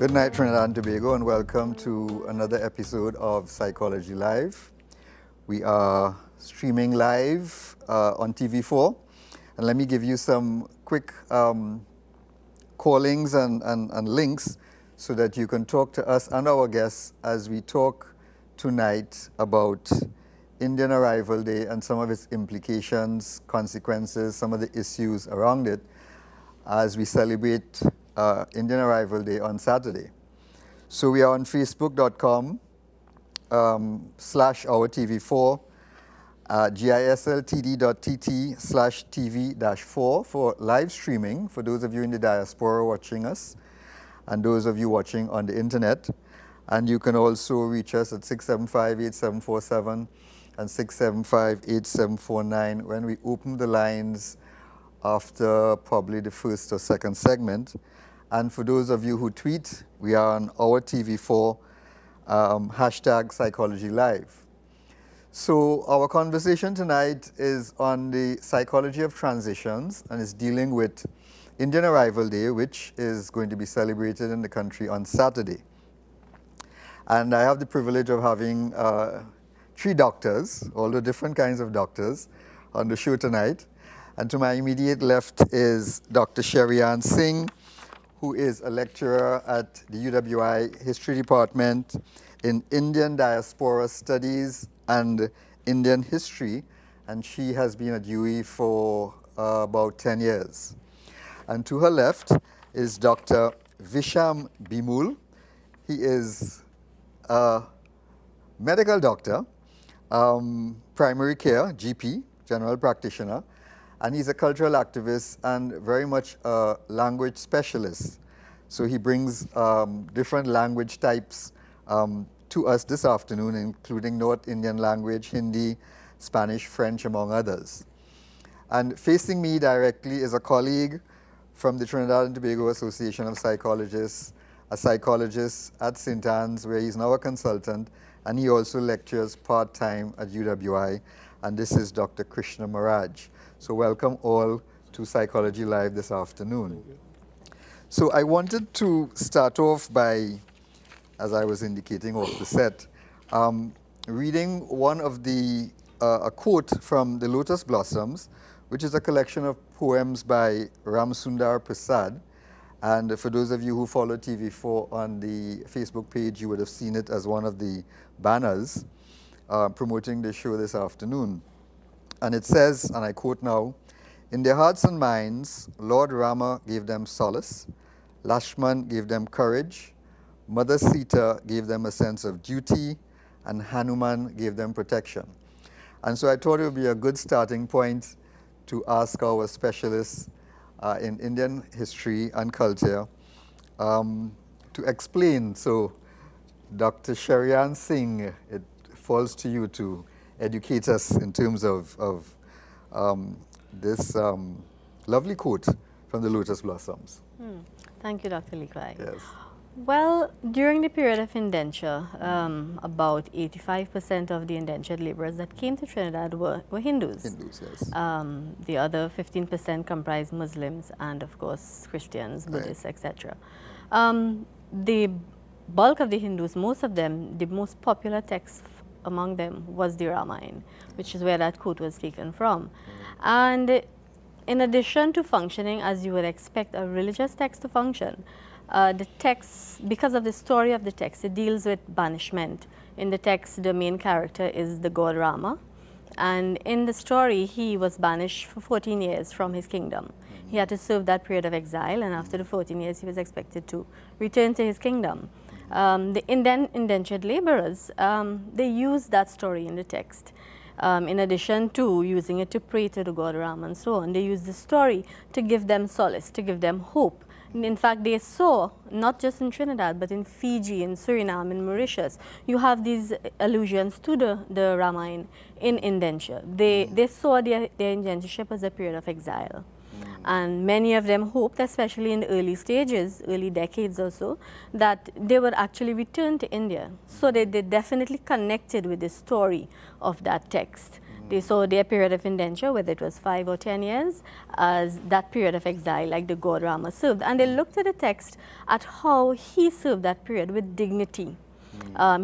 Good night, Trinidad and Tobago, and welcome to another episode of Psychology Live. We are streaming live on TV4, and let me give you some quick callings and links so that you can talk to us and our guests as we talk tonight about Indian Arrival Day and some of its implications, consequences, some of the issues around it as we celebrate Indian Arrival Day on Saturday. So we are on facebook.com/OurTV4, gisltd.tt/TV-4 for live streaming for those of you in the diaspora watching us and those of you watching on the internet. And you can also reach us at 675-8747 and 675-8749 when we open the lines after probably the first or second segment. And for those of you who tweet, we are on Our TV4, hashtag Psychology Live. So our conversation tonight is on the psychology of transitions and is dealing with Indian Arrival Day, which is going to be celebrated in the country on Saturday. And I have the privilege of having 3 doctors, all the different kinds of doctors, on the show tonight. And to my immediate left is Dr. Sherry-Ann Singh, who is a lecturer at the UWI History Department in Indian Diaspora Studies and Indian History, and she has been at UWI for about 10 years. And to her left is Dr. Visham Bimul. He is a medical doctor, primary care, GP, general practitioner, and he's a cultural activist and very much a language specialist. So he brings different language types to us this afternoon, including North Indian language, Hindi, Spanish, French, among others. And facing me directly is a colleague from the Trinidad and Tobago Association of Psychologists, a psychologist at St. Anne's, where he's now a consultant, and he also lectures part-time at UWI, and this is Dr. Krishna Maraj. So welcome all to Psychology Live this afternoon. So I wanted to start off by, as I was indicating off the set, reading one of a quote from The Lotus Blossoms, which is a collection of poems by Ramsundar Prasad. And for those of you who follow TV4 on the Facebook page, you would have seen it as one of the banners promoting the show this afternoon. And it says, and I quote now, "In their hearts and minds, Lord Rama gave them solace, Lakshman gave them courage, Mother Sita gave them a sense of duty, and Hanuman gave them protection." And so I thought it would be a good starting point to ask our specialists in Indian history and culture to explain. So Dr. Sherry-Ann Singh, it falls to you to educate us in terms of this lovely quote from The Lotus Blossoms. Thank you, Dr. Likwai. Yes. Well, during the period of indenture, about 85% of the indentured laborers that came to Trinidad were Hindus. Hindus, yes. The other 15% comprised Muslims and, of course, Christians, Buddhists, etc. The bulk of the Hindus, most of them, the most popular text among them was the Ramayana, which is where that quote was taken from. And in addition to functioning as you would expect a religious text to function, the text, because of the story of the text, it deals with banishment. In the text, the main character is the god Rama, and in the story, he was banished for 14 years from his kingdom. He had to serve that period of exile, and after the 14 years, he was expected to return to his kingdom. The indentured laborers, they used that story in the text. In addition to using it to pray to the god Ram and so on, they used the story to give them solace, to give them hope. And in fact, they saw, not just in Trinidad, but in Fiji, in Suriname, in Mauritius, you have these allusions to the Ramayana in indenture. They saw their indentureship as a period of exile. And many of them hoped, especially in the early stages, early decades or so, that they would actually return to India. So they definitely connected with the story of that text. They saw their period of indenture, whether it was 5 or 10 years, as that period of exile, like the god Rama served. And they looked at the text at how he served that period with dignity.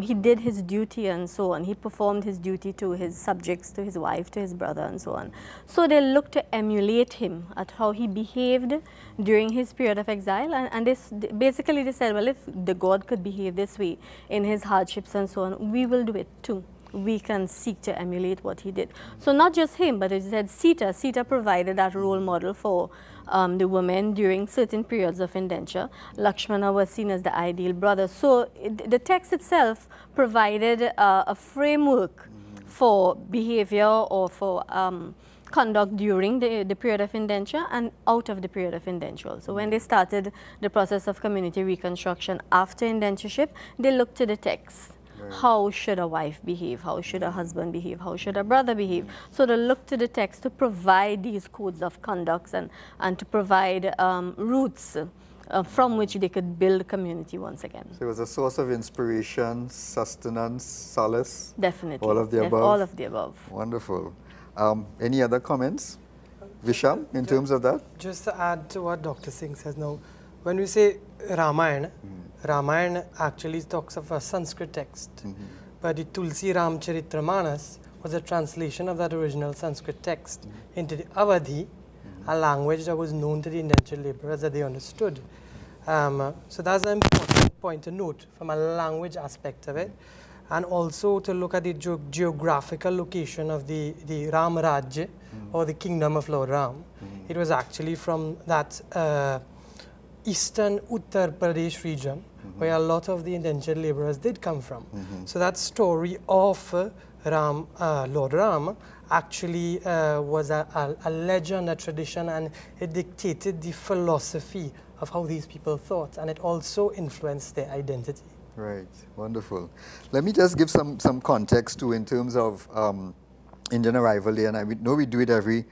He did his duty and so on. He performed his duty to his subjects, to his wife, to his brother and so on. So they looked to emulate him at how he behaved during his period of exile. And basically they said, well, if the god could behave this way in his hardships and so on, we will do it too. We can seek to emulate what he did. So not just him, but as you said, Sita. Sita provided that role model for the women during certain periods of indenture. Lakshmana was seen as the ideal brother. So the text itself provided a framework for behavior or for conduct during the period of indenture and out of the period of indenture. So when they started the process of community reconstruction after indentureship, they looked to the text. Right. How should a wife behave? How should a husband behave? How should a brother behave? So they look to the text to provide these codes of conduct and to provide roots from which they could build community once again. So it was a source of inspiration, sustenance, solace? Definitely. All of the above? All of the above. Wonderful. Any other comments, Visham, in terms of that? Just to add to what Dr. Singh says now, when we say Ramayana, Ramayana actually talks of a Sanskrit text, but the Tulsi Ramcharitramanas was a translation of that original Sanskrit text into the Awadhi, a language that was known to the indentured laborers that they understood. So that's an important point to note from a language aspect of it, and also to look at the geographical location of the Ram Rajya, or the kingdom of Lord Ram. It was actually from that eastern Uttar Pradesh region, where a lot of the indentured laborers did come from. So that story of Lord Ram actually was a legend, a tradition, and it dictated the philosophy of how these people thought, and it also influenced their identity. Right, wonderful. Let me just give some context too in terms of Indian Arrival Day, and I know we do it every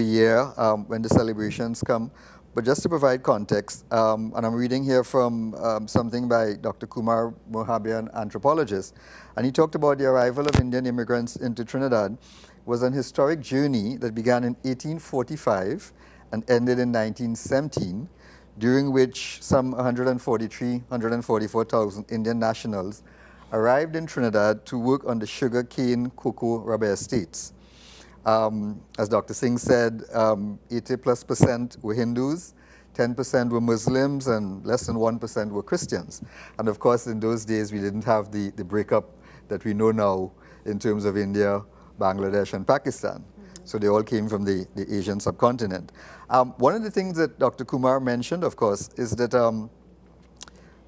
year when the celebrations come. But just to provide context, and I'm reading here from something by Dr. Kumar Mohabia, an anthropologist, and he talked about the arrival of Indian immigrants into Trinidad was an historic journey that began in 1845 and ended in 1917, during which some 144,000 Indian nationals arrived in Trinidad to work on the sugar cane, cocoa, rubber estates. As Dr. Singh said, 80+% were Hindus, 10% were Muslims, and less than 1% were Christians. And of course, in those days, we didn't have the breakup that we know now in terms of India, Bangladesh, and Pakistan. So they all came from the Asian subcontinent. One of the things that Dr. Kumar mentioned, of course, is that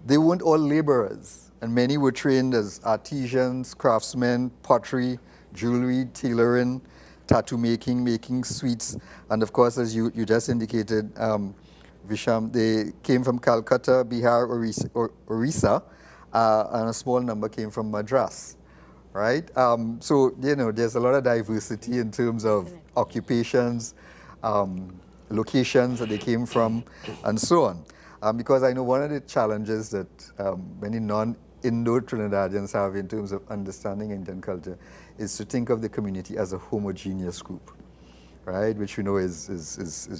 they weren't all laborers, and many were trained as artisans, craftsmen, pottery, jewelry, tailoring, tattoo making sweets, and of course, as you just indicated, Visham, they came from Calcutta, Bihar, Orissa, and a small number came from Madras, right? So, you know, there's a lot of diversity in terms of occupations, locations that they came from, and so on. Because I know one of the challenges that many non-Indo-Trinidadians have in terms of understanding Indian culture is to think of the community as a homogeneous group, right? Which we know is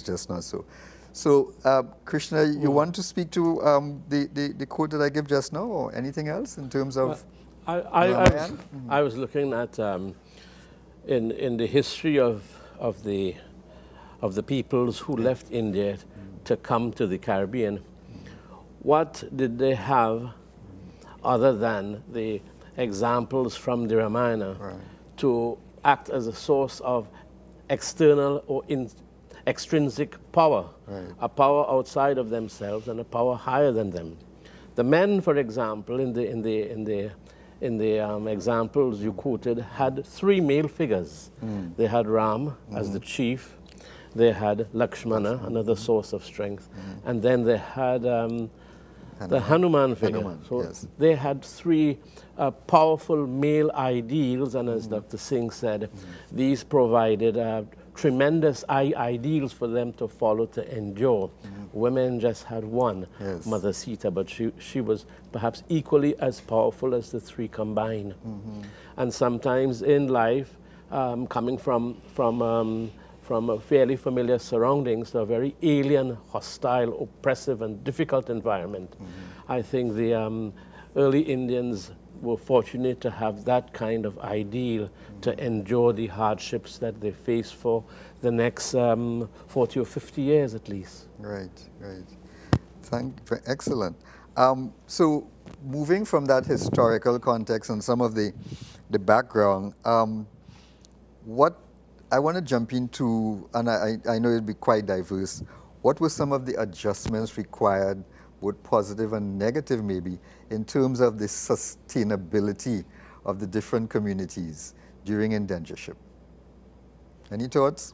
just not so. So, Krishna, you want to speak to the quote that I gave just now, or anything else in terms of? Well, I was looking at in the history of the peoples who left India to come to the Caribbean. What did they have other than the examples from the Ramayana to act as a source of external or extrinsic power, a power outside of themselves and a power higher than them? The men, for example, in the examples you quoted, had three male figures. They had Ram as the chief, they had Lakshmana, another source of strength, and then they had the Hanuman figure. So they had three powerful male ideals, and as Dr. Singh said, these provided tremendous ideals for them to follow, to endure. Women just had one, Mother Sita, but she was perhaps equally as powerful as the three combined. And sometimes in life, coming from fairly familiar surroundings to a very alien, hostile, oppressive, and difficult environment. I think the early Indians were fortunate to have that kind of ideal to endure the hardships that they faced for the next 40 or 50 years at least. Right, right. Excellent. So moving from that historical context and some of the background, what I want to jump into, and I know it'll be quite diverse, what were some of the adjustments required, both positive and negative maybe, in terms of the sustainability of the different communities during indentureship? Any thoughts?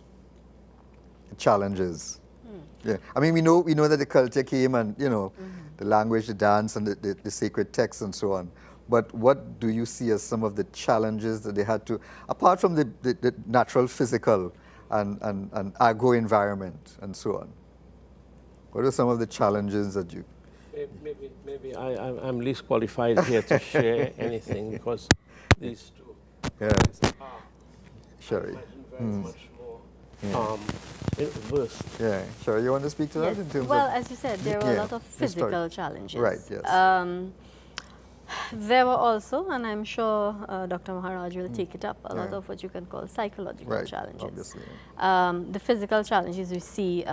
Challenges? Yeah, I mean, we know that the culture came and, you know, the language, the dance, and the sacred texts and so on. But what do you see as some of the challenges that they had to, apart from the natural physical and agro environment and so on? What are some of the challenges that you... Maybe I'm least qualified here to share anything because these two are, Sherry. very much more verse. Yeah, sure. You want to speak to that in terms well, of... as you said, there were a lot of physical challenges. Right, yes. There were also, and I'm sure Dr. Maharaj will take it up, a lot of what you can call psychological challenges. Obviously. The physical challenges we see,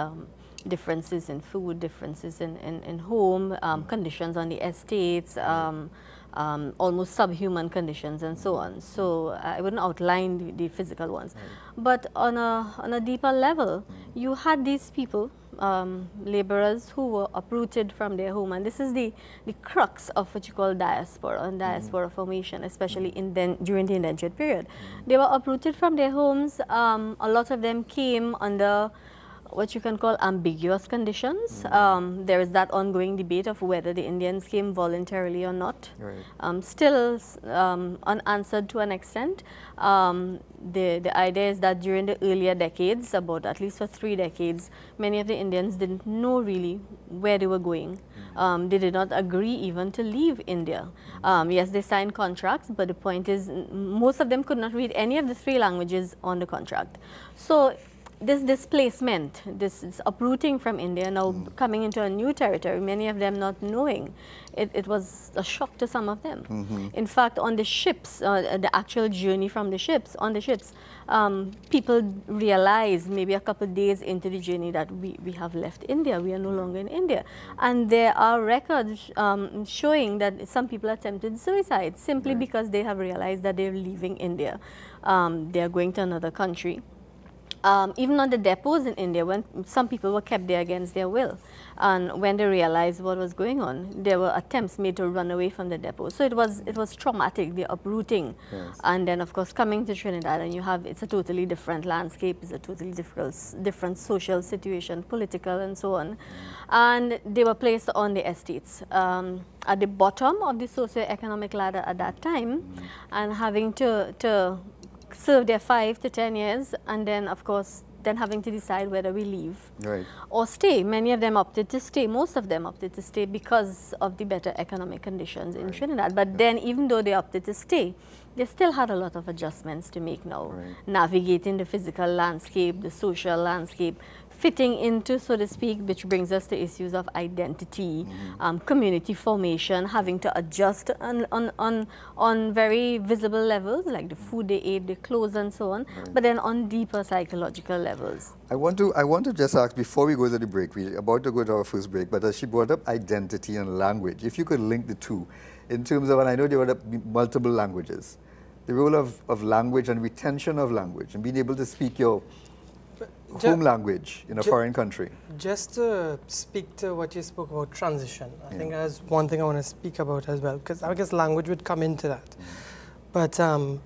differences in food, differences in home, conditions on the estates, almost subhuman conditions and so on. So I wouldn't outline the physical ones. But on a deeper level, you had these people, laborers who were uprooted from their home, and this is the crux of what you call diaspora and diaspora formation, especially during the indentured period. They were uprooted from their homes. A lot of them came under what you can call ambiguous conditions. There is that ongoing debate of whether the Indians came voluntarily or not. Right. Still unanswered to an extent. The idea is that during the earlier decades, about at least for 3 decades, many of the Indians didn't know really where they were going. They did not agree even to leave India. Yes, they signed contracts, but the point is most of them could not read any of the 3 languages on the contract. So this displacement, this uprooting from India, now coming into a new territory, many of them not knowing, it was a shock to some of them. In fact, on the ships, the actual journey from the ships, people realize maybe a couple of days into the journey that we have left India, we are no longer in India. And there are records showing that some people attempted suicide simply because they have realized that they're leaving India. They are going to another country. Even on the depots in India, when some people were kept there against their will, and when they realized what was going on, there were attempts made to run away from the depot. So it was traumatic, the uprooting, and then of course coming to Trinidad, and it's a totally different landscape, it's a totally different social situation, political and so on, and they were placed on the estates at the bottom of the socio-economic ladder at that time, and having to serve their 5 to 10 years, and then of course having to decide whether we leave or stay. Many of them opted to stay, most of them opted to stay because of the better economic conditions in Trinidad. But then even though they opted to stay, they still had a lot of adjustments to make now, navigating the physical landscape, the social landscape, fitting into, so to speak, which brings us to issues of identity, community formation, having to adjust on very visible levels, like the food they ate, the clothes and so on, but then on deeper psychological levels. I want to just ask, before we go to the break, we're about to go to our first break, but as she brought up identity and language, if you could link the two, in terms of, and I know there were multiple languages, the role of language and retention of language, and being able to speak your home language in a foreign country. Just to speak to what you spoke about transition, I think that's one thing I want to speak about as well, because I guess language would come into that. But and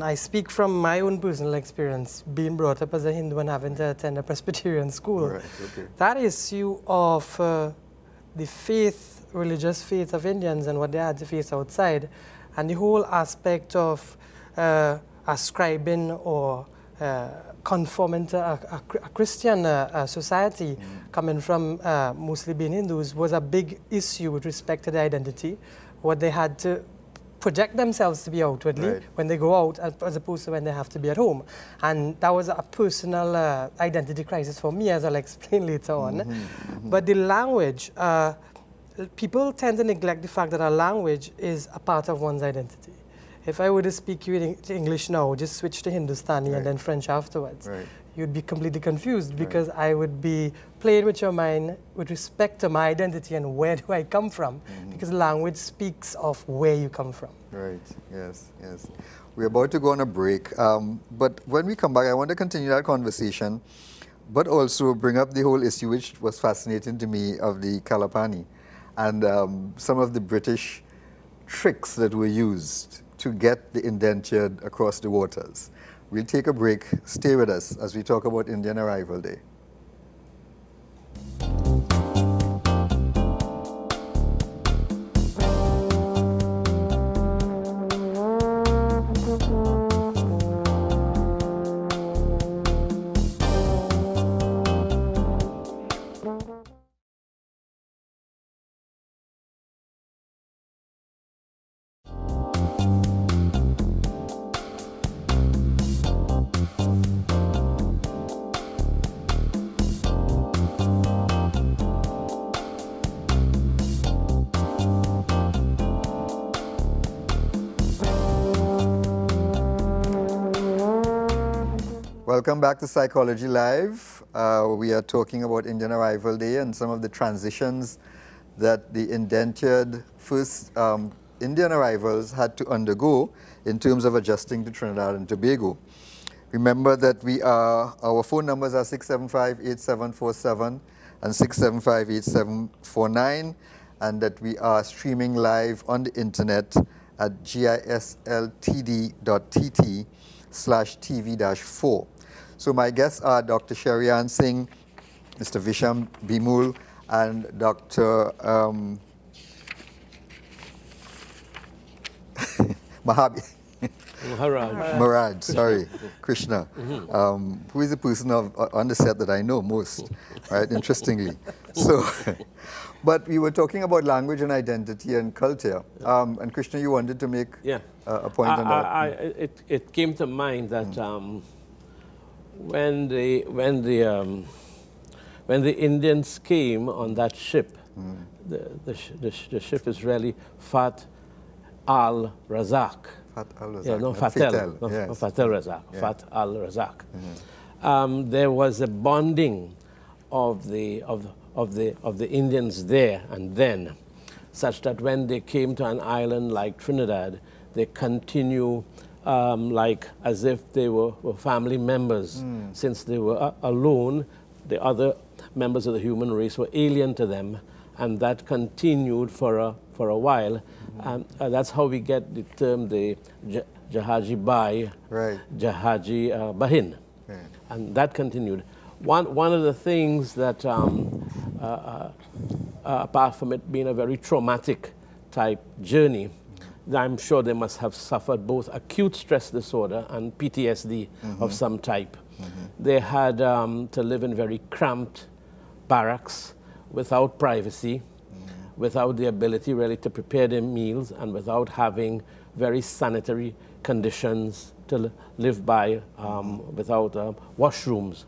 I speak from my own personal experience, being brought up as a Hindu and having to attend a Presbyterian school. That issue of the faith, religious faith of Indians and what they had to face outside, and the whole aspect of ascribing or conforming to a Christian society, coming from mostly being Hindus, was a big issue with respect to their identity, what they had to project themselves to be outwardly when they go out, as opposed to when they have to be at home. And that was a personal identity crisis for me, as I'll explain later on. But the language, people tend to neglect the fact that a language is a part of one's identity. If I were to speak you in English now, just switch to Hindustani and then French afterwards, you'd be completely confused because I would be playing with your mind with respect to my identity and where do I come from, because language speaks of where you come from. Right, yes, yes. We're about to go on a break, but when we come back, I want to continue that conversation, but also bring up the whole issue which was fascinating to me of the Kalapani and some of the British tricks that were used to get the indentured across the waters. We'll take a break. Stay with us as we talk about Indian Arrival Day. Welcome back to Psychology Live. We are talking about Indian Arrival Day and some of the transitions that the indentured first Indian arrivals had to undergo in terms of adjusting to Trinidad and Tobago. Remember that our phone numbers are 675-8747 and 675-8749, and that we are streaming live on the internet at gisltd.tt/TV-4. So my guests are Dr. Sherry-Ann Singh, Mr. Visham Bimul, and Dr. Maharaj, sorry, Krishna, who is the person on the set that I know most, right, interestingly. So, but we were talking about language and identity and culture, and Krishna, you wanted to make a point on that. It came to mind that when the Indians came on that ship, the ship is really Fat al-Razak. Fat al-Razak. Yeah, no, Fatel. Yes. Fatel Razak. Yeah. Fat al-Razak. There was a bonding of the Indians there and then, such that when they came to an island like Trinidad, they continue like as if they were family members. Since they were alone, the other members of the human race were alien to them, and that continued for a while. That's how we get the term the Jahaji Bai, Jahaji Bahin, and that continued. One of the things that, apart from it being a very traumatic type journey, I'm sure they must have suffered both acute stress disorder and PTSD of some type. They had to live in very cramped barracks without privacy, without the ability really to prepare their meals, and without having very sanitary conditions to live by, without washrooms.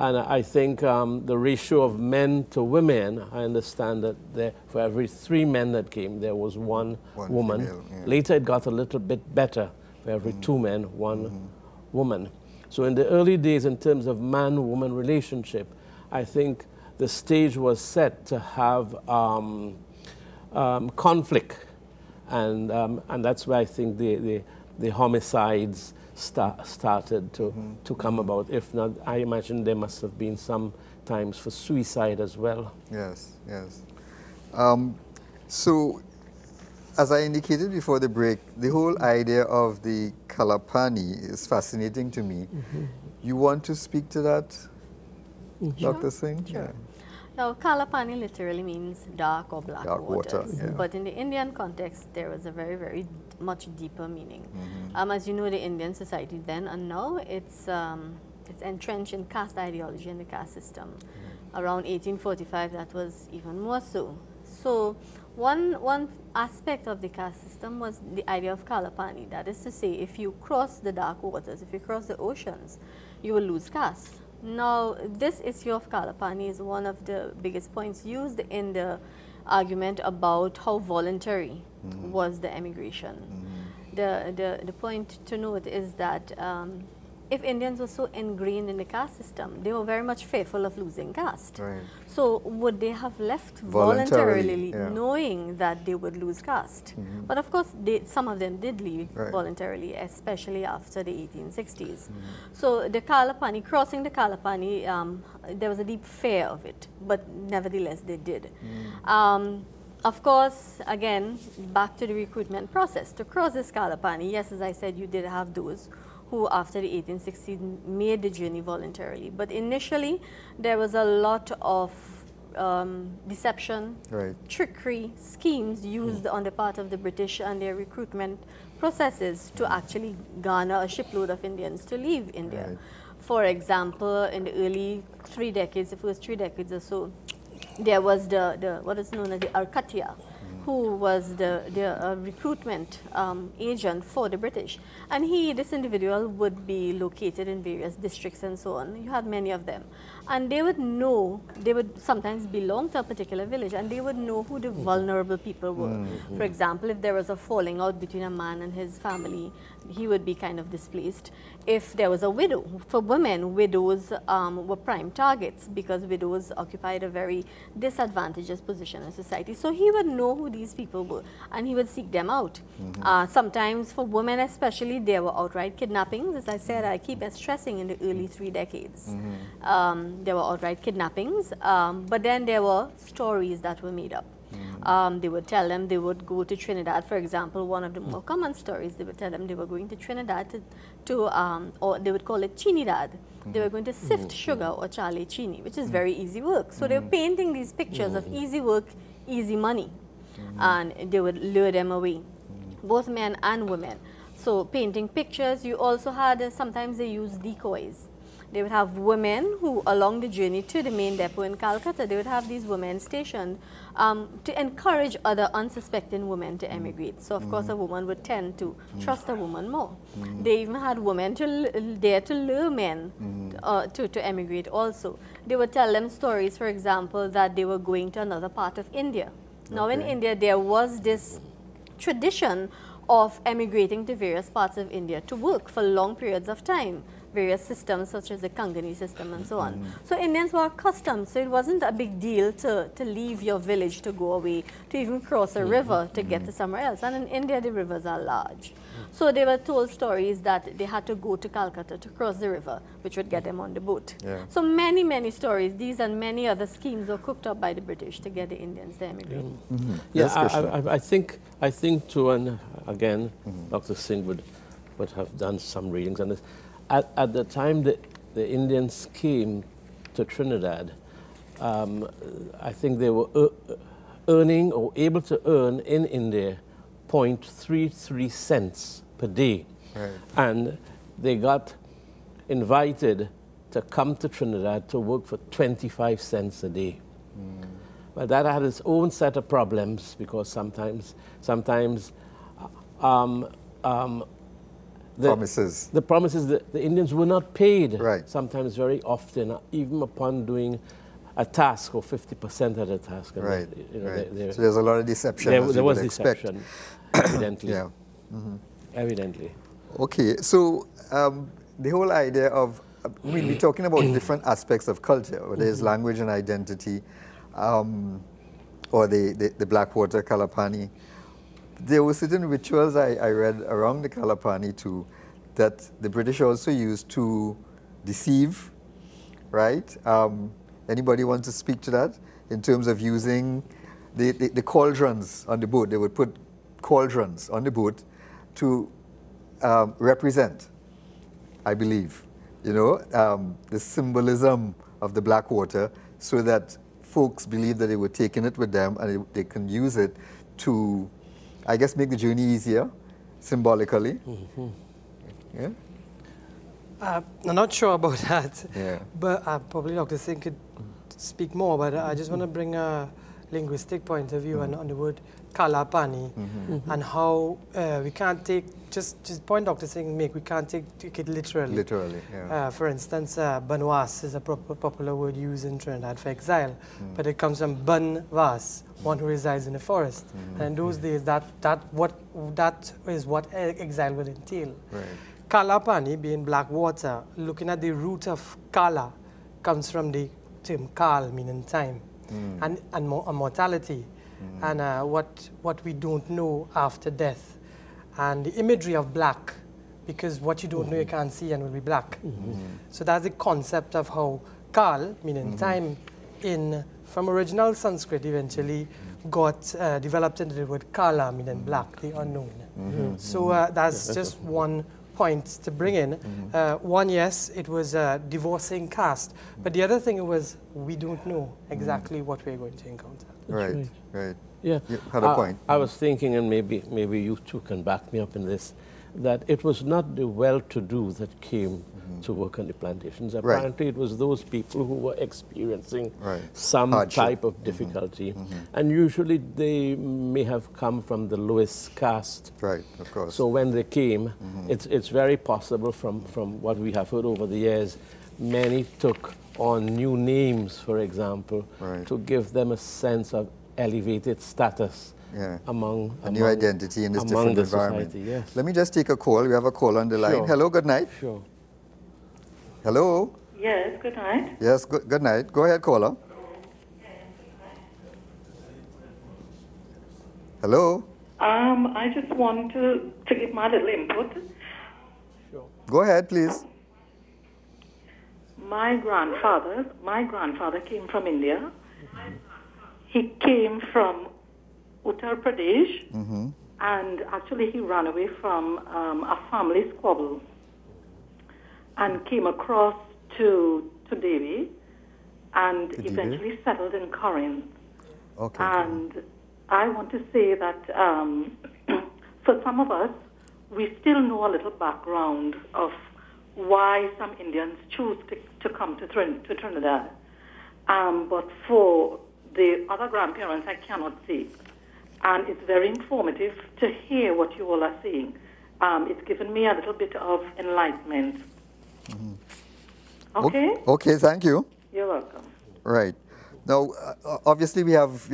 And I think the ratio of men to women, I understand that for every 3 men that came, there was one woman. Female, Later it got a little bit better. For every 2 men, 1 woman. So in the early days, in terms of man-woman relationship, I think the stage was set to have conflict. And that's where I think the homicides started to come about. If not, I imagine there must have been some times for suicide as well. Yes, yes. So, as I indicated before the break, the whole idea of the Kalapani is fascinating to me. You want to speak to that, Dr. Singh? Sure. Yeah. Now, Kalapani literally means dark or black waters. But in the Indian context, there was a very, very much deeper meaning. As you know, the Indian society then and now, it's entrenched in caste ideology and the caste system. Around 1845, that was even more so. So one aspect of the caste system was the idea of Kalapani. That is to say, if you cross the dark waters, if you cross the oceans, you will lose caste. Now, this issue of Kalapani is one of the biggest points used in the argument about how voluntary was the emigration. The point to note is that if Indians were so ingrained in the caste system, they were very much fearful of losing caste. Right. So would they have left Voluntarily, knowing that they would lose caste? But of course, some of them did leave voluntarily, especially after the 1860s. So the Kalapani, crossing the Kalapani, there was a deep fear of it, but nevertheless they did. Of course, again, back to the recruitment process. To cross this Kalapani, yes, as I said, you did have those who after the 1860s made the journey voluntarily. But initially, there was a lot of deception, trickery, schemes used on the part of the British and their recruitment processes to actually garner a shipload of Indians to leave India. For example, in the early 3 decades, the first 3 decades or so, there was the what is known as the Arkatia, who was the recruitment agent for the British. And this individual would be located in various districts and so on. You had many of them. And they would know, they would sometimes belong to a particular village, and they would know who the vulnerable people were. For example, if there was a falling out between a man and his family, he would be kind of displaced. If there was a widow, for women, widows were prime targets because widows occupied a very disadvantageous position in society. So he would know who these people were, and he would seek them out. Sometimes for women especially, there were outright kidnappings. As I said, I keep stressing in the early 3 decades. There were outright kidnappings, but then there were stories that were made up. They would tell them they would go to Trinidad, for example. One of the more common stories, they would tell them they were going to Trinidad or they would call it Chinidad. They were going to sift sugar or chale chini, which is very easy work. So they were painting these pictures of easy work, easy money, and they would lure them away, both men and women. So painting pictures, you also had, sometimes they used decoys. They would have women who, along the journey to the main depot in Calcutta, they would have these women stationed to encourage other unsuspecting women to emigrate. So, of course, a woman would tend to trust a woman more. They even had women there to lure men to emigrate also. They would tell them stories, for example, that they were going to another part of India. Now, in India, there was this tradition of emigrating to various parts of India to work for long periods of time. Various systems such as the Kangani system and so on. So Indians were accustomed, so it wasn't a big deal to leave your village to go away, to even cross a river to get to somewhere else. And in India, the rivers are large. So they were told stories that they had to go to Calcutta to cross the river, which would get them on the boat. So many, many stories, these and many other schemes were cooked up by the British to get the Indians to emigrate. I think too, and again, Dr. Singh would have done some readings on this. At the time the Indians came to Trinidad, I think they were earning or able to earn in India 0.33 cents per day. And they got invited to come to Trinidad to work for 25 cents a day. But that had its own set of problems because sometimes the promises that the Indians were not paid, sometimes very often, even upon doing a task or 50% of the task. And so there's a lot of deception. There was deception, evidently. Evidently. Okay, so the whole idea of, we're talking about different aspects of culture, whether it's language and identity, or the Blackwater Kalapani. There were certain rituals I read around the Kalapani too that the British also used to deceive, right? Anybody want to speak to that in terms of using the cauldrons on the boat? They would put cauldrons on the boat to represent, I believe, the symbolism of the Blackwater, so that folks believed that they were taking it with them and they can use it to, I guess, make the journey easier, symbolically. I'm not sure about that, but probably Dr. Singh could speak more, but I just want to bring linguistic point of view on the word kala pani and how we can't take, just point Dr. Singh make, we can't take it literally. Literally, yeah. For instance, banwas is a popular word used in Trinidad for exile, but it comes from banwas, one who resides in the forest. And in those days, that is what exile would entail. Right. Kala pani being black water, looking at the root of kala, comes from the term kal, meaning time, and mortality, and what we don't know after death, and the imagery of black, because what you don't know you can't see and will be black. So that's the concept of how kal, meaning time, from original Sanskrit eventually got developed into the word kala, meaning black, the unknown. So that's just one point to bring in. One, yes, it was divorcing caste, but the other thing was we don't know exactly what we're going to encounter. Right, right. Yeah, you had a point. I was thinking, and maybe you two can back me up in this, that it was not the well-to-do that came to work on the plantations. Apparently, it was those people who were experiencing some type of difficulty, and usually they may have come from the lowest caste. Right, of course. So when they came, it's very possible from what we have heard over the years, many took on new names, for example, to give them a sense of elevated status. Among a new identity in this different environment. Society, yes. Let me just take a call. We have a call on the line. Hello, good night. Sure. Hello. Yes, good night. Yes, good night. Go ahead, caller. Hello. I just want to give my little input. Sure. Go ahead, please. My grandfather came from India. He came from Uttar Pradesh, and actually he ran away from a family squabble and came across to Delhi and eventually settled in Corinth. Okay. And I want to say that for some of us, we still know a little background of why some Indians choose to come to Trinidad. But for the other grandparents, I cannot say. And it's very informative to hear what you all are saying. It's given me a little bit of enlightenment. Okay? Okay, thank you. You're welcome. Right. Now, obviously we have,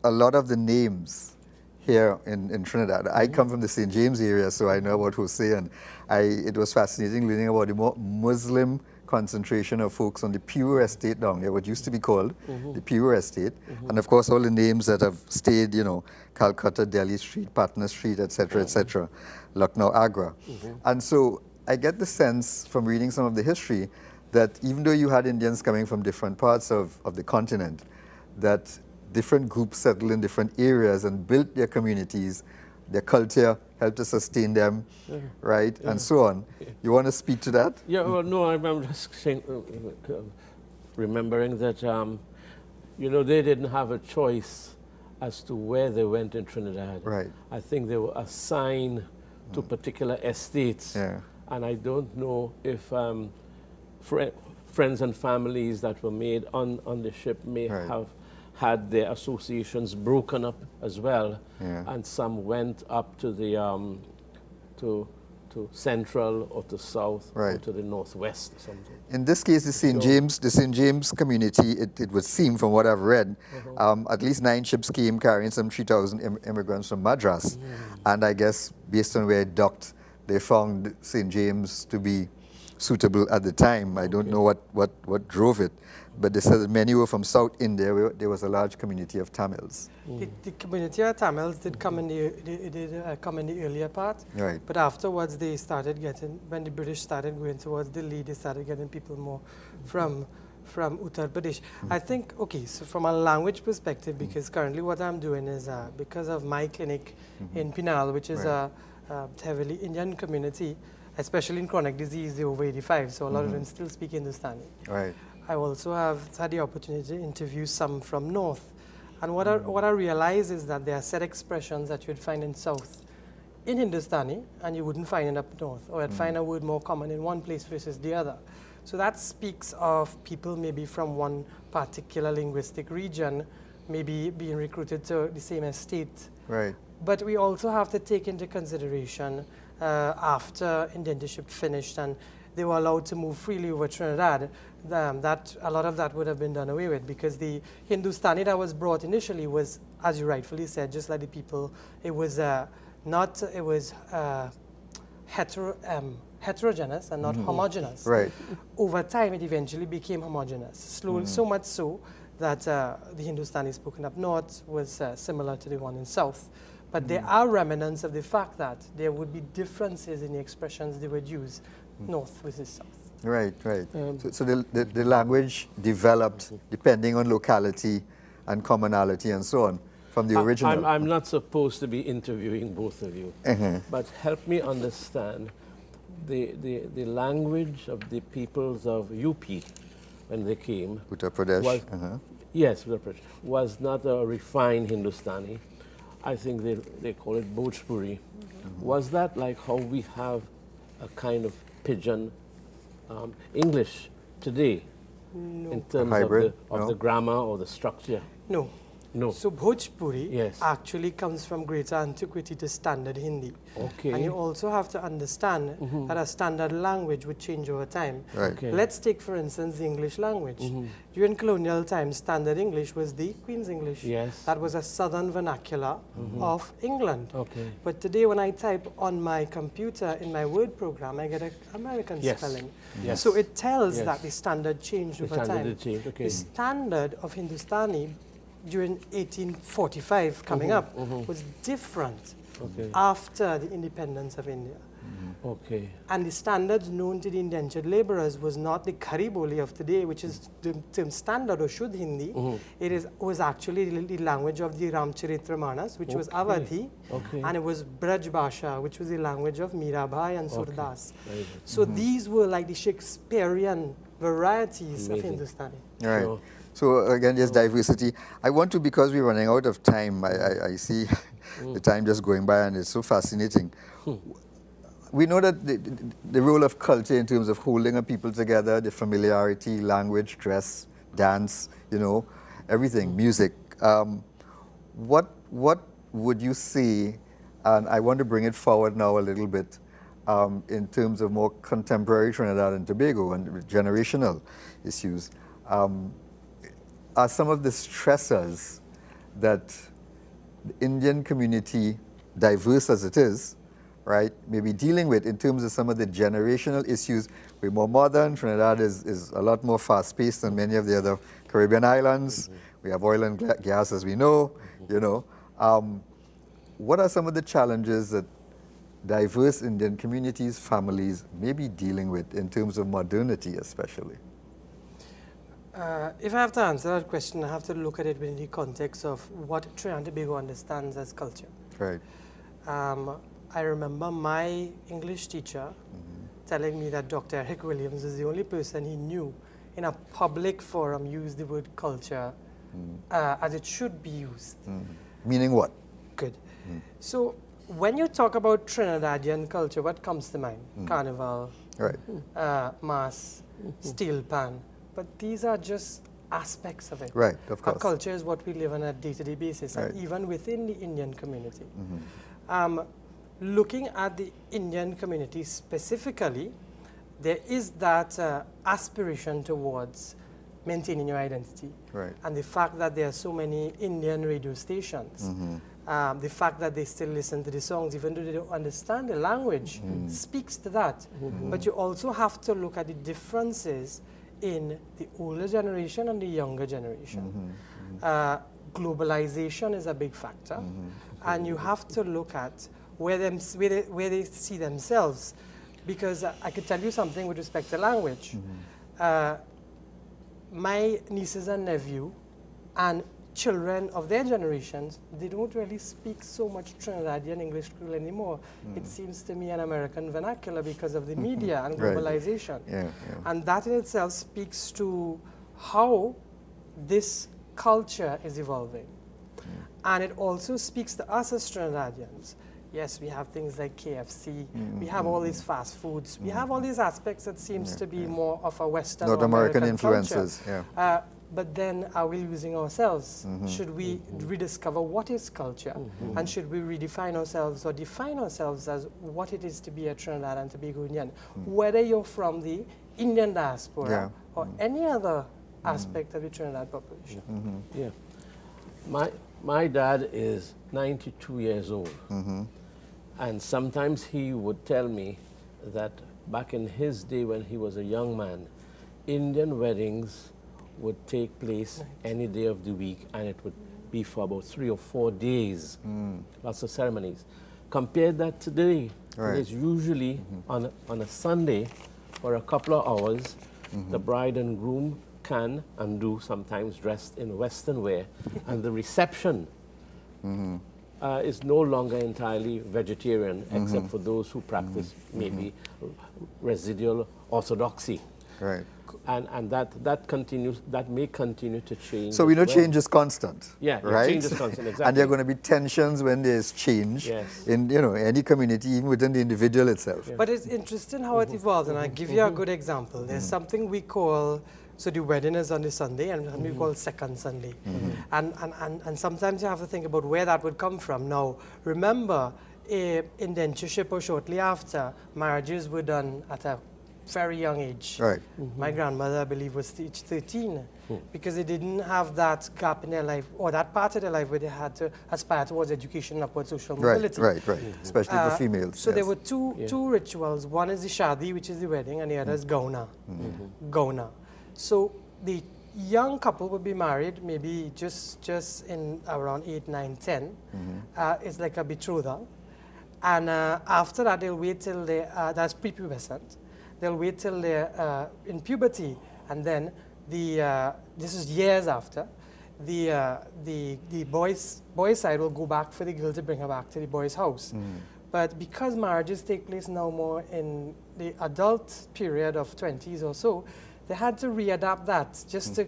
a lot of the names here in Trinidad. I come from the St. James area, so I know about Jose, and it was fascinating learning about the Muslim concentration of folks on the Pure Estate down there, what used to be called the Pure Estate. And of course, all the names that have stayed, Calcutta, Delhi Street, Patna Street, etc., Lucknow, Agra. And so I get the sense from reading some of the history that even though you had Indians coming from different parts of the continent, that different groups settled in different areas and built their communities, their culture helped to sustain them, right, and so on. You want to speak to that? Yeah, well, no, I'm just saying, remembering that, they didn't have a choice as to where they went in Trinidad. Right. I think they were assigned to particular estates. Yeah. And I don't know if friends and families that were made on the ship may have had their associations broken up as well, and some went up to the to central or to south or to the northwest or something. In this case, the St. James community, it would seem from what I've read, at least 9 ships came carrying some 3,000 immigrants from Madras, and I guess based on where it docked, they found St. James to be suitable at the time. I don't know what drove it, but they said that many were from South India, where there was a large community of Tamils. The community of Tamils did come in the earlier part, but afterwards they started getting, when the British started going towards Delhi, they started getting people more from Uttar Pradesh. I think, okay, so from a language perspective, because currently what I'm doing is, because of my clinic in Pinal, which is a heavily Indian community, especially in chronic disease, they're over 85, so a lot of them still speak Hindustani. Right. I also have had the opportunity to interview some from North. And what I realize is that there are set expressions that you'd find in South in Hindustani, and you wouldn't find it up North, or you'd find a word more common in one place versus the other. So that speaks of people maybe from one particular linguistic region, maybe being recruited to the same estate. Right. But we also have to take into consideration after indentureship finished and they were allowed to move freely over Trinidad, that a lot of that would have been done away with, because the Hindustani that was brought initially was, as you rightfully said, just like the people, it was heterogeneous and not homogeneous. Right. Over time, it eventually became homogeneous, slowly, so much so that the Hindustani spoken up north was similar to the one in south. But there are remnants of the fact that there would be differences in the expressions they would use north versus south. Right, right. So the language developed depending on locality and commonality and so on from the original. I'm not supposed to be interviewing both of you, but help me understand the language of the peoples of UP when they came. Uttar Pradesh. Was, yes, Uttar Pradesh, was not a refined Hindustani. I think they call it Bhojpuri. Was that like how we have a kind of pidgin English today in terms of the grammar or the structure? No. No. So Bhojpuri Yes. actually comes from greater antiquity to standard Hindi. Okay. And you also have to understand that a standard language would change over time. Right. Okay. Let's take, for instance, the English language. During colonial times, standard English was the Queen's English. Yes. That was a southern vernacular of England. Okay. But today, when I type on my computer in my Word program, I get an American spelling. Yes. So it tells Yes. that the standard changed The over standard time. did change, okay. The standard of Hindustani during 1845 coming up was different after the independence of India. Okay. And the standards known to the indentured laborers was not the Khari Boli of today, which is the term standard or Shuddh Hindi. It was actually the language of the Ramcharitramanas, which was Awadhi, and it was Braj Bhasha, which was the language of Mirabai and Surdas. So these were like the Shakespearean varieties of Hindustani. Right. Sure. So again, just diversity. I want to, because we're running out of time, I see the time just going by and it's so fascinating. We know that the role of culture in terms of holding a people together, the familiarity, language, dress, dance, you know, everything, music. What would you say, and I want to bring it forward now a little bit, in terms of more contemporary Trinidad and Tobago and generational issues, are some of the stressors that the Indian community, diverse as it is, right, maybe dealing with in terms of some of the generational issues. We're more modern. Trinidad is a lot more fast-paced than many of the other Caribbean islands. We have oil and gas, as we know, you know. What are some of the challenges that diverse Indian communities, families may be dealing with in terms of modernity especially? If I have to answer that question, I have to look at it within the context of what Trinidad and Tobago understands as culture. Right. I remember my English teacher telling me that Dr. Eric Williams was the only person he knew in a public forum use the word culture as it should be used. Meaning what? Good. So when you talk about Trinidadian culture, what comes to mind? Carnival, Right. mass, steel pan. But these are just aspects of it. Right, of course. Our culture is what we live on a day-to-day basis, Right. and even within the Indian community. Looking at the Indian community specifically, there is that aspiration towards maintaining your identity. Right. And the fact that there are so many Indian radio stations, the fact that they still listen to the songs, even though they don't understand the language, speaks to that. But you also have to look at the differences in the older generation and the younger generation. Globalization is a big factor, and you have to look at where they see themselves, because I could tell you something with respect to language. My nieces and nephew and children of their generations, they don't really speak so much Trinidadian English anymore. It seems to me an American vernacular because of the media and Right. globalization. Yeah, yeah. And that in itself speaks to how this culture is evolving. And it also speaks to us as Trinidadians. Yes, we have things like KFC. We have all these fast foods. We have all these aspects that seems to be more of a Western North or American influences. influences. But then are we losing ourselves? Should we rediscover what is culture? And should we redefine ourselves or define ourselves as what it is to be a Trinidad and Tobago Indian? Whether you're from the Indian diaspora or any other aspect of the Trinidad population. Yeah. My dad is 92 years old. And sometimes he would tell me that back in his day when he was a young man, Indian weddings would take place any day of the week, and it would be for about 3 or 4 days, lots of ceremonies. Compare that today. Right. It's usually on a Sunday for a couple of hours, the bride and groom can and do sometimes dressed in Western wear, and the reception is no longer entirely vegetarian, except for those who practice maybe residual orthodoxy. Right. And that continues, that may continue to change. So we know as well. change is constant. Yeah, right? change is constant, exactly. And there are going to be tensions when there's change in any community, even within the individual itself. But it's interesting how it evolves, and I'll give you a good example. There's something we call, so the wedding is on the Sunday, and we call second Sunday. And sometimes you have to think about where that would come from. Now, remember, indentureship or shortly after, marriages were done at a very young age. Right. My grandmother, I believe, was age 13 because they didn't have that gap in their life or that part of their life where they had to aspire towards education and upward social mobility. Right. Especially for females. So there were two rituals. One is the shadi, which is the wedding, and the other is gauna. Gauna. So the young couple would be married maybe just in around 8, 9, 10. It's like a betrothal. And after that, they'll wait till they, that's prepubescent. They'll wait till they're in puberty, and then this is years after, the boys side will go back for the girl to bring her back to the boy's house. But because marriages take place now more in the adult period of 20s or so, they had to readapt that just to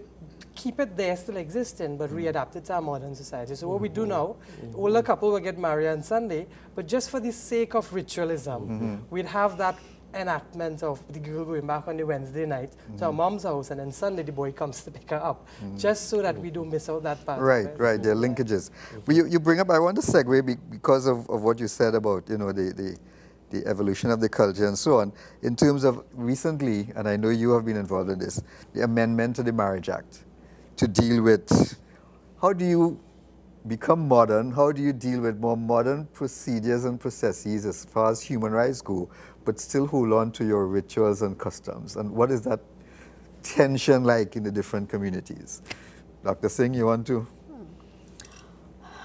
keep it there still existing, but readapt it to our modern society. So what we do now, older couple will get married on Sunday, but just for the sake of ritualism, we'd have that enactment of the girl going back on the Wednesday night to her mom's house, and then Sunday the boy comes to pick her up, just so that we don't miss out that part. Right. There are linkages. But you bring up, I want to segue because of what you said about, the evolution of the culture and so on, in terms of recently, and I know you have been involved in this, the amendment to the Marriage Act to deal with, how do you become modern, how do you deal with more modern procedures and processes as far as human rights go, but still hold on to your rituals and customs? And what is that tension like in the different communities? Dr. Singh, you want to?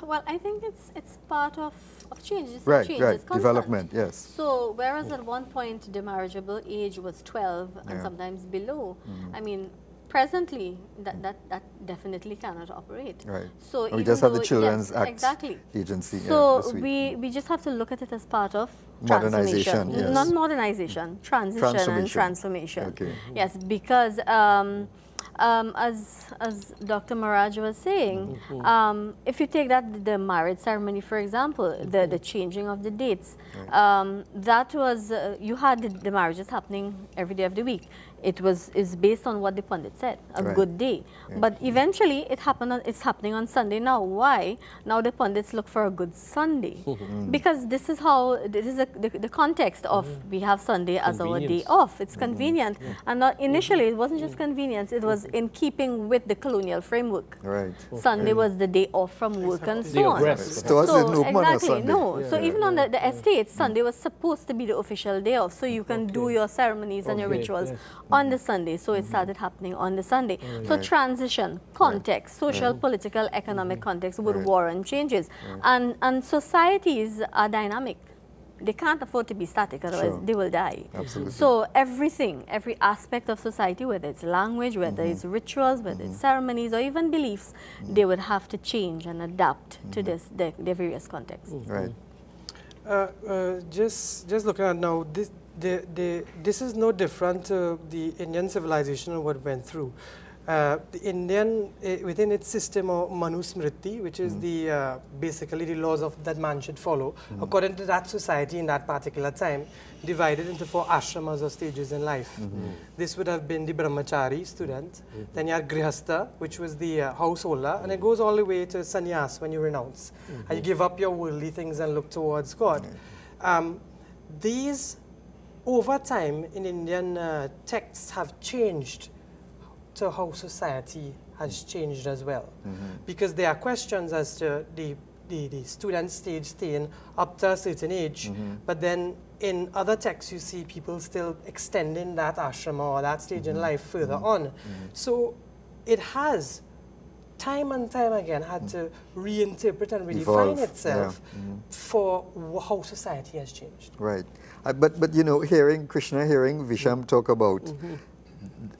Well, I think it's part of change. Right, change right. is constant. Development, yes. So whereas at one point the marriageable age was 12 and sometimes below, I mean, presently that definitely cannot operate. Right. So we just have the Children's Act exactly. Agency. So we just have to look at it as part of modernization. Yes. Not modernization, transition and transformation. Okay. Yes, because as Dr. Maraj was saying, if you take the marriage ceremony, for example, the changing of the dates, that was, you had the marriages happening every day of the week. Is based on what the pundit said, a good day. But eventually it's happening on Sunday now. Why? Now the pundits look for a good Sunday. Because this is the context of we have Sunday as our day off. It's convenient. And initially it wasn't just convenience, it was in keeping with the colonial framework. Right. Sunday was the day off from work and so on. So exactly, no. So even on the estates, Sunday was supposed to be the official day off, so you can do your ceremonies and your rituals on the Sunday. So it started happening on the Sunday. So transition, context, social, political, economic context would warrant changes. And societies are dynamic. They can't afford to be static, otherwise they will die. Absolutely. So every aspect of society, whether it's language, whether it's rituals, whether it's ceremonies, or even beliefs, they would have to change and adapt to their various contexts. Right. Just looking at now, this is no different to the Indian civilization and what it went through. The Indian, within its system of Manusmriti, which is the basically the laws of that man should follow, according to that society in that particular time, divided into 4 ashramas or stages in life. This would have been the brahmachari student. Then you had grihastha, which was the householder, and it goes all the way to sannyas, when you renounce. And you give up your worldly things and look towards God. These, over time, in Indian texts have changed to how society has changed as well. Because there are questions as to the student stage staying up to a certain age, but then in other texts you see people still extending that ashrama or that stage in life further on. So it has, time and time again, had to reinterpret and redefine itself for how society has changed. Right. But you know, hearing Visham talk about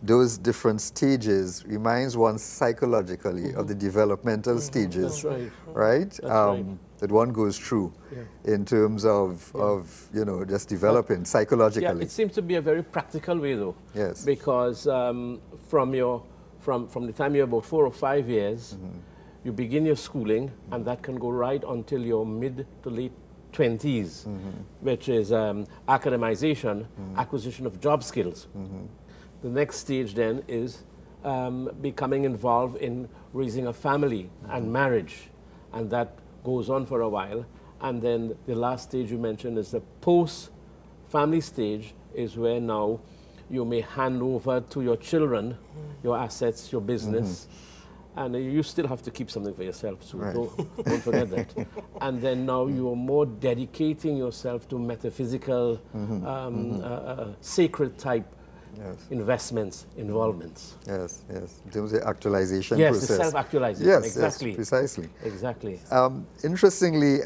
those different stages reminds one psychologically of the developmental stages, right? That one goes through in terms of you know, just developing psychologically. Yeah, it seems to be a very practical way, though. Yes. Because from the time you're about 4 or 5 years, you begin your schooling, and that can go right until your mid to late 20s, which is academization, acquisition of job skills. The next stage then is becoming involved in raising a family and marriage, and that goes on for a while. And then the last stage you mentioned is the post-family stage, is where now you may hand over to your children your assets, your business, and you still have to keep something for yourself, so don't forget that. And then now you are more dedicating yourself to metaphysical, sacred type investments, involvements. Yes, yes. In terms of the actualization process. Yes, the self-actualization. Yes, exactly. Yes, precisely. Exactly. Interestingly,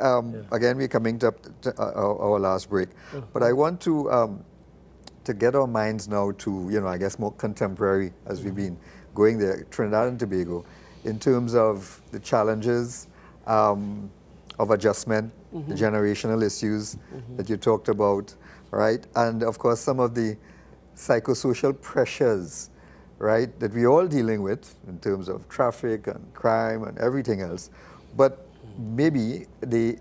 again, we're coming to our last break, but I want to get our minds now to, you know, I guess more contemporary, as we've been going there, Trinidad and Tobago, in terms of the challenges of adjustment, the generational issues that you talked about, right? And of course, some of the psychosocial pressures, right, that we're all dealing with in terms of traffic and crime and everything else. But maybe the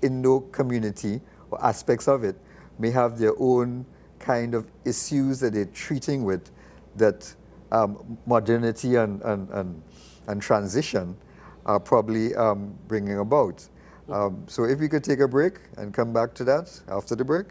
Indo community or aspects of it may have their own kind of issues that they're treating with that modernity and transition are probably bringing about. So if we could take a break and come back to that after the break.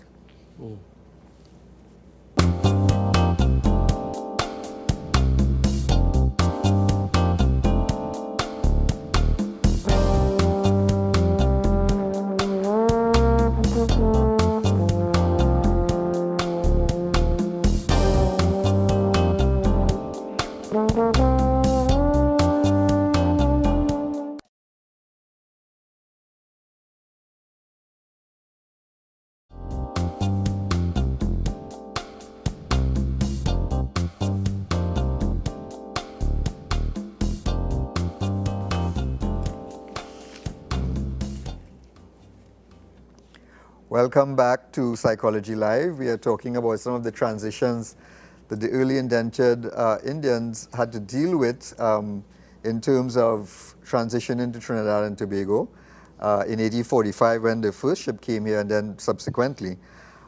Welcome back to Psychology Live. We are talking about some of the transitions that the early indentured Indians had to deal with in terms of transition into Trinidad and Tobago in 1845 when the first ship came here, and then subsequently.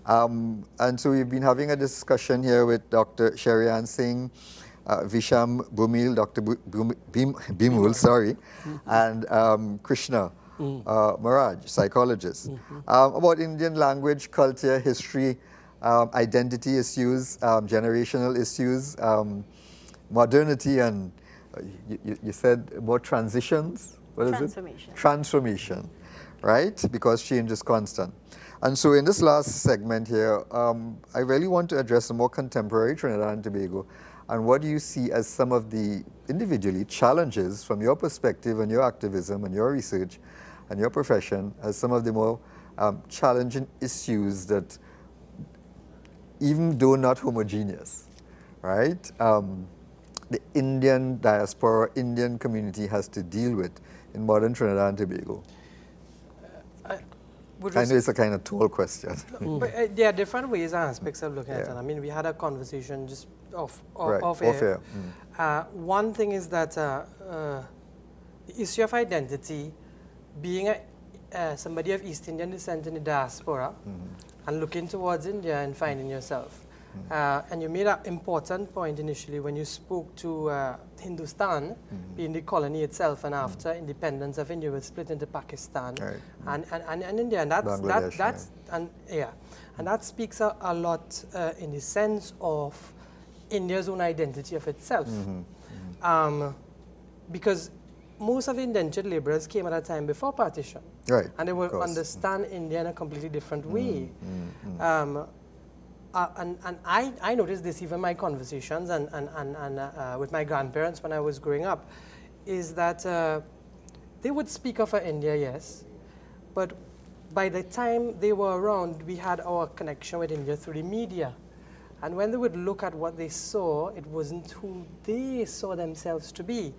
And so we've been having a discussion here with Dr. Sherry-Ann Singh, Visham Bhumil, Dr. Bhimul, sorry, and Krishna Maraj, psychologist, about Indian language, culture, history, identity issues, generational issues, modernity, and you said more transitions? What is it? Transformation, right? Because change is constant. And so in this last segment here, I really want to address the more contemporary Trinidad and Tobago, and what do you see as some of the individually challenges from your perspective and your activism and your research and your profession as some of the more challenging issues that, even though not homogeneous, right, the Indian diaspora, Indian community has to deal with in modern Trinidad and Tobago? I know it's a kind of tall question. But there are different ways and aspects of looking at it. I mean, we had a conversation just off air. One thing is that the issue of identity, being somebody of East Indian descent in the diaspora and looking towards India and finding yourself. And you made an important point initially when you spoke to Hindustan being the colony itself, and after independence of India was split into Pakistan and India, and and that speaks a lot in the sense of India's own identity of itself, because most of the indentured laborers came at a time before partition, and they will understand India in a completely different way. And I noticed this even in my conversations and with my grandparents when I was growing up, is that they would speak of India, yes, but by the time they were around, we had our connection with India through the media. And when they would look at what they saw, it wasn't who they saw themselves to be.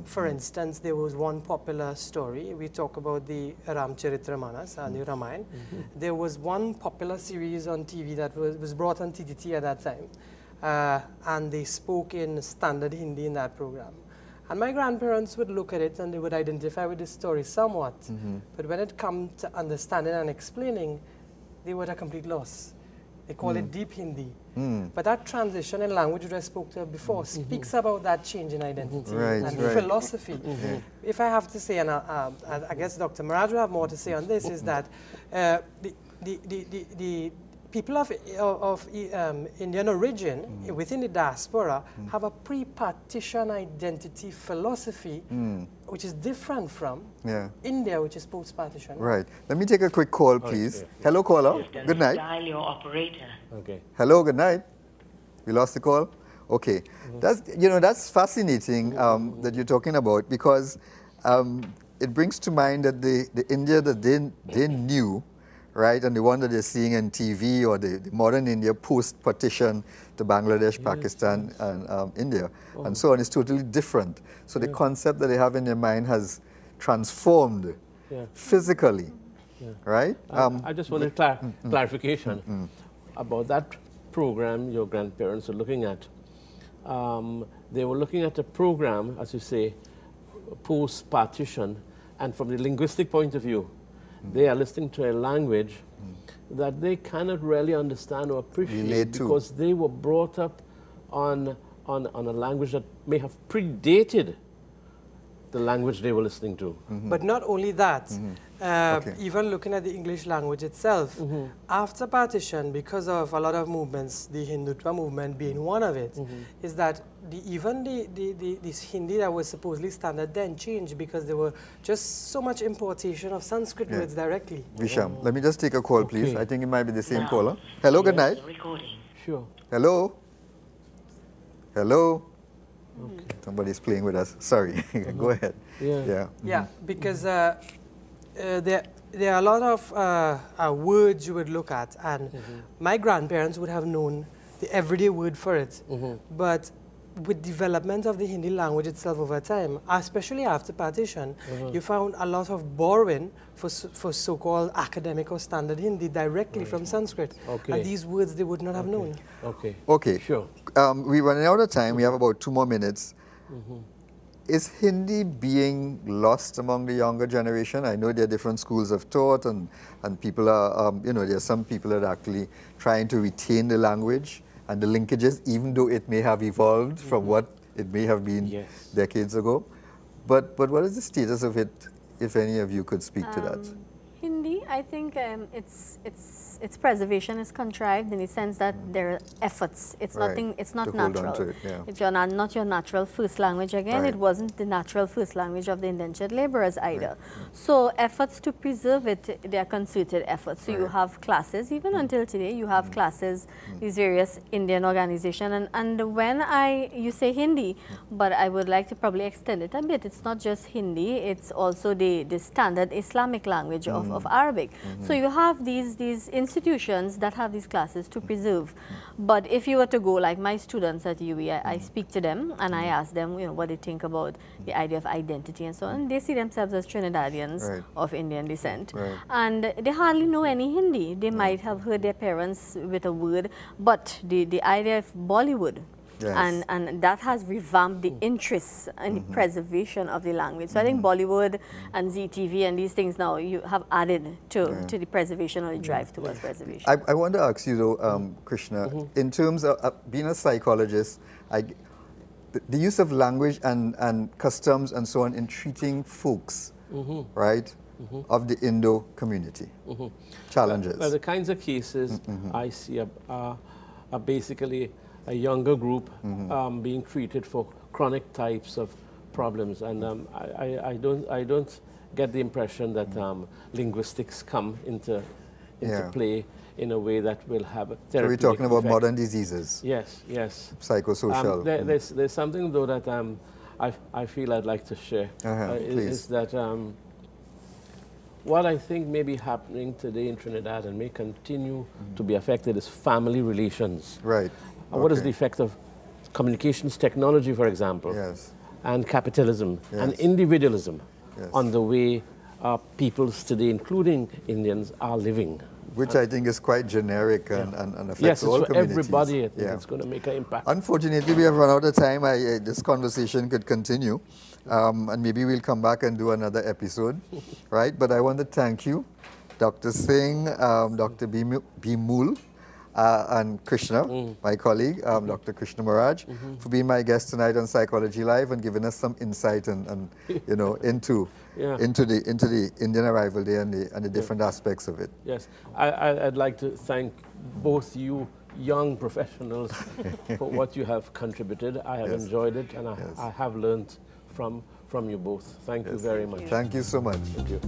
For instance, there was one popular story. We talk about the Ramcharitramanas and the Ramayana. There was one popular series on TV that was brought on TTT at that time. And they spoke in standard Hindi in that program. And my grandparents would look at it and they would identify with the story somewhat. But when it comes to understanding and explaining, they were at a complete loss. They call it deep Hindi. But that transition in language which I spoke to before speaks about that change in identity and philosophy. If I have to say, and I guess Dr. Maraj will have more to say on this, is that the people of Indian origin within the diaspora have a pre-partition identity philosophy which is different from India, which is post-partition. Right. Let me take a quick call, please. Hello, caller. Good night. Dial your operator. Okay. Hello, good night. We lost the call? Okay. That's fascinating that you're talking about, because it brings to mind that the India that they knew, right, and the one that they're seeing on TV, or the modern India post-partition to Bangladesh, Pakistan, and India, and so on, is totally different. So the concept that they have in their mind has transformed physically, right? I just wanted clarification about that program your grandparents were looking at. They were looking at a program, as you say, post-partition, and from the linguistic point of view, they are listening to a language that they cannot really understand or appreciate because they were brought up on a language that may have predated the language they were listening to. But not only that, even looking at the English language itself, after partition, because of a lot of movements, the Hindutva movement being one of it, is that this Hindi that was supposedly standard then changed because there were just so much importation of Sanskrit words directly. Visham, let me just take a call, please. I think it might be the same caller. Hello, good night. Sure. Hello? Hello? Somebody's playing with us. Sorry. Go ahead. Yeah, because there are a lot of words you would look at, and my grandparents would have known the everyday word for it. But with development of the Hindi language itself over time, especially after partition, you found a lot of borrowing for so-called academic or standard Hindi directly from Sanskrit. And these words they would not have known. Okay. Sure. We're running out of time. We have about 2 more minutes. Is Hindi being lost among the younger generation? I know there are different schools of thought, and people are, there are some people that are actually trying to retain the language and the linkages, even though it may have evolved from what it may have been decades ago. But what is the status of it, if any of you could speak to that? Hindi, I think its preservation is contrived in the sense that there are efforts. It's nothing. It's not natural. It's not your natural first language again. It wasn't the natural first language of the indentured laborers either. So efforts to preserve it, they are concerted efforts. So you have classes, even until today, you have classes, these various Indian organizations. And when you say Hindi, but I would like to probably extend it a bit. It's not just Hindi. It's also the standard Islamic language of Arabic. Arabic. So you have these institutions that have these classes to preserve. But if you were to go, like my students at UWI, I speak to them and I ask them, you know, what they think about the idea of identity and so on. They see themselves as Trinidadians of Indian descent. And they hardly know any Hindi. They might have heard their parents with a word, but the idea of Bollywood, and that has revamped the interest and the preservation of the language. So I think Bollywood and ZTV and these things now you have added to the preservation or the drive towards preservation. I want to ask you though, Krishna, in terms of being a psychologist, the use of language and customs and so on in treating folks, right, of the Indo community, challenges. The kinds of cases I see are basically a younger group being treated for chronic types of problems, and I don't get the impression that linguistics come into play in a way that will have a therapeutic So we're talking about effect. modern diseases. Yes, yes. Psychosocial. There's something though that I feel I'd like to share is that what I think may be happening today in Trinidad and may continue to be affected is family relations. Right. What is the effect of communications technology, for example, and capitalism and individualism on the way peoples today, including Indians, are living? Which I think is quite generic and affects all communities. Yes, for everybody. I think it's going to make an impact. Unfortunately, we have run out of time. This conversation could continue, and maybe we'll come back and do another episode, right? But I want to thank you, Dr. Singh, Dr. Bimul, and Krishna, my colleague, Dr. Krishna Maraj, for being my guest tonight on Psychology Live and giving us some insight and you know into the Indian Arrival Day and the different aspects of it. Yes, I'd like to thank both you young professionals for what you have contributed. I have enjoyed it, and I have learned from you both. Thank you very much. Thank you so much. Thank you.